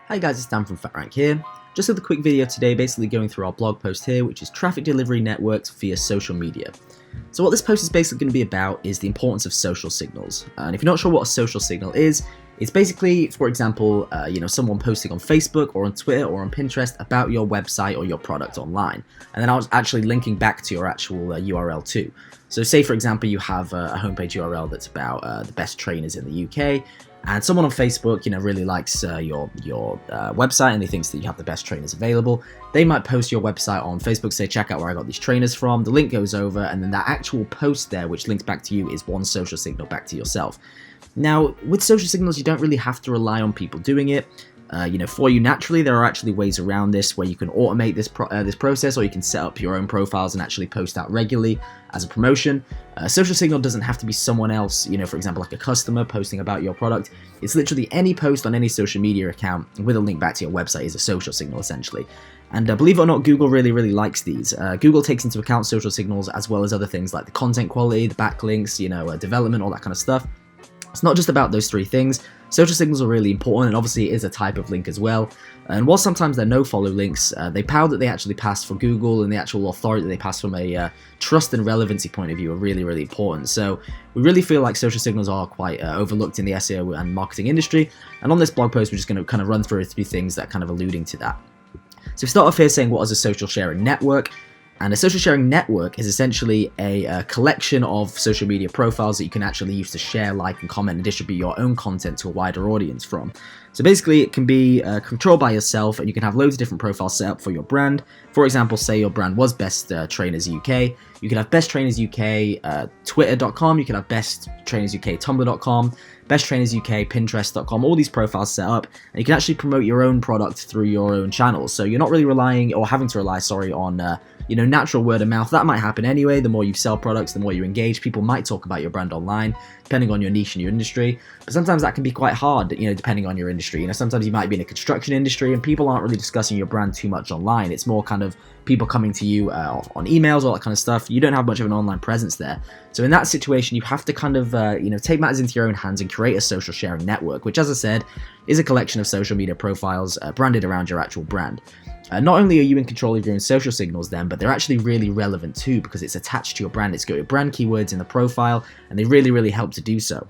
Hi guys, it's Dan from FatRank here. Just with a quick video today, basically going through our blog post here, which is traffic delivery networks via social media. So what this post is basically going to be about is the importance of social signals. And if you're not sure what a social signal is, it's basically, for example, someone posting on Facebook or on Twitter or on Pinterest about your website or your product online, and then I was actually linking back to your actual URL too. So say, for example, you have a homepage URL that's about the best trainers in the UK, and someone on Facebook, really likes your website and they thinks that you have the best trainers available. They might post your website on Facebook, say, check out where I got these trainers from. The link goes over, and then that actual post there, which links back to you, is one social signal back to yourself. Now, with social signals, you don't really have to rely on people doing it. For you naturally. There are actually ways around this where you can automate this process, or you can set up your own profiles and actually post out regularly as a promotion. Social signal doesn't have to be someone else, for example, like a customer posting about your product. It's literally any post on any social media account with a link back to your website is a social signal, essentially. And believe it or not, Google really likes these. Google takes into account social signals as well as other things like the content quality, the backlinks, development, all that kind of stuff. It's not just about those three things. Social signals are really important, and obviously it is a type of link as well. And while sometimes they're no-follow links, the power that they actually pass for Google and the actual authority that they pass from a trust and relevancy point of view are really important. So we really feel like social signals are quite overlooked in the SEO and marketing industry. And on this blog post, we're just going to kind of run through a few things that are kind of alluding to that. So we start off here saying, what is a social sharing network? And a social sharing network is essentially a collection of social media profiles that you can actually use to share, like, and comment and distribute your own content to a wider audience from. So basically it can be controlled by yourself, and you can have loads of different profiles set up for your brand. For example, say your brand was Best Trainers UK. You could have Best Trainers UK Twitter.com, you could have Best Trainers UK Tumblr.com, Best Trainers UK Pinterest.com, all these profiles set up, and you can actually promote your own product through your own channels. So you're not really relying, or having to rely, on natural word of mouth. That might happen anyway. The more you sell products, the more you engage. People might talk about your brand online, depending on your niche and your industry. But sometimes that can be quite hard, depending on your industry. Sometimes you might be in a construction industry and people aren't really discussing your brand too much online. It's more kind of people coming to you on emails, all that kind of stuff. You don't have much of an online presence there. So in that situation, you have to kind of, take matters into your own hands and create a social sharing network, which, as I said, is a collection of social media profiles branded around your actual brand. Not only are you in control of your own social signals then, but they're actually really relevant too, because it's attached to your brand. It's got your brand keywords in the profile, and they really help to do so.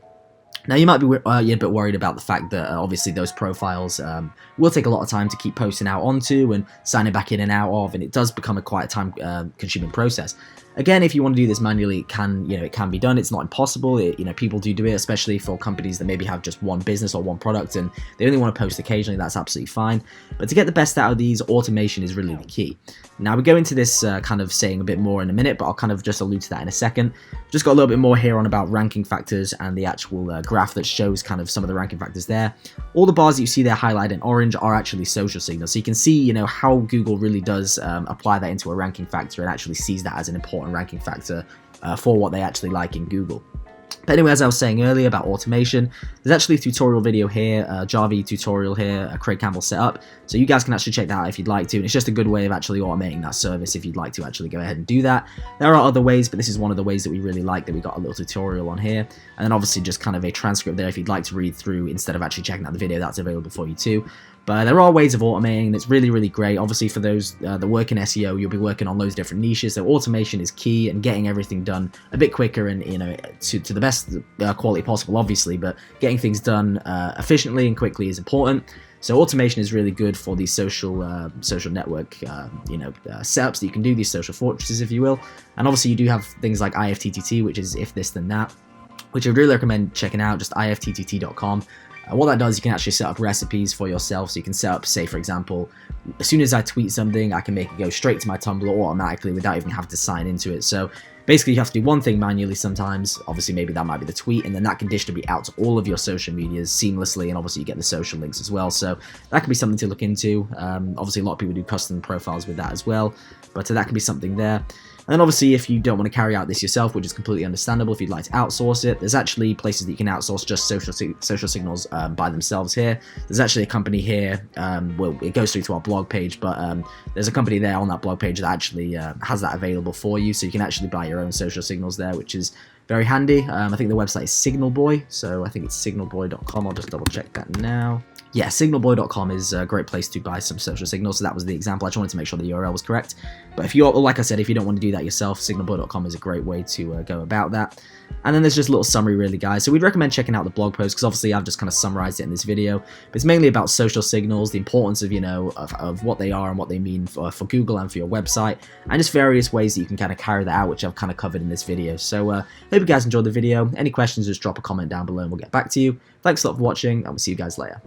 Now, you might be a bit worried about the fact that obviously those profiles will take a lot of time to keep posting out onto and signing back in and out of, and it does become a quite time-consuming process. Again, if you want to do this manually, it can be done. It's not impossible. People do it, especially for companies that maybe have just one business or one product and they only want to post occasionally. That's absolutely fine. But to get the best out of these, automation is really the key. Now, we go into this kind of saying a bit more in a minute, but I'll kind of just allude to that in a second. Just got a little bit more here on about ranking factors and the actual graph that shows kind of some of the ranking factors there. All the bars that you see there highlighted in orange are actually social signals. So you can see, how Google really does apply that into a ranking factor and actually sees that as an important ranking factor for what they actually like in Google. But anyway, as I was saying earlier about automation, there's actually a tutorial video here, Java tutorial here, Craig Campbell set up, so you guys can actually check that out if you'd like to, and it's just a good way of actually automating that service if you'd like to actually go ahead and do that. There are other ways, but this is one of the ways that we really like that we got a little tutorial on here, and then obviously just kind of a transcript there if you'd like to read through instead of actually checking out the video. That's available for you too. But there are ways of automating, and it's really great. Obviously, for those that work in SEO, you'll be working on those different niches, so automation is key, and getting everything done a bit quicker and to the best quality possible, obviously, but getting things done efficiently and quickly is important. So automation is really good for these social network setups that you can do, these social fortresses, if you will. And obviously, you do have things like IFTTT, which is if this then that, which I really recommend checking out. Just ifttt.com. What that does, you can actually set up recipes for yourself. So you can set up, say, for example, as soon as I tweet something, I can make it go straight to my Tumblr automatically without even having to sign into it. So basically, you have to do one thing manually sometimes. Obviously, maybe that might be the tweet, and then that can distribute out to all of your social medias seamlessly, and obviously you get the social links as well. So that can be something to look into. Obviously, a lot of people do custom profiles with that as well, but that can be something there. And then obviously, if you don't want to carry out this yourself, which is completely understandable, if you'd like to outsource it, there's actually places that you can outsource just social signals by themselves here. There's actually a company here, well, it goes through to our blog page, but there's a company there on that blog page that actually has that available for you, so you can actually buy your own social signals there, which is Very handy. I think the website is Signalboy, so I think it's signalboy.com. I'll just double check that now. Yeah, signalboy.com is a great place to buy some social signals, so that was the example. I just wanted to make sure the URL was correct. But if you're, like I said, if you don't want to do that yourself, signalboy.com is a great way to go about that. And then there's just a little summary really, guys. So we'd recommend checking out the blog post, because obviously I've just kind of summarized it in this video. But it's mainly about social signals, the importance of, of what they are and what they mean for Google and for your website, and just various ways that you can kind of carry that out, which I've kind of covered in this video. So hope you guys enjoyed the video. Any questions, just drop a comment down below and we'll get back to you. Thanks a lot for watching, and we'll see you guys later.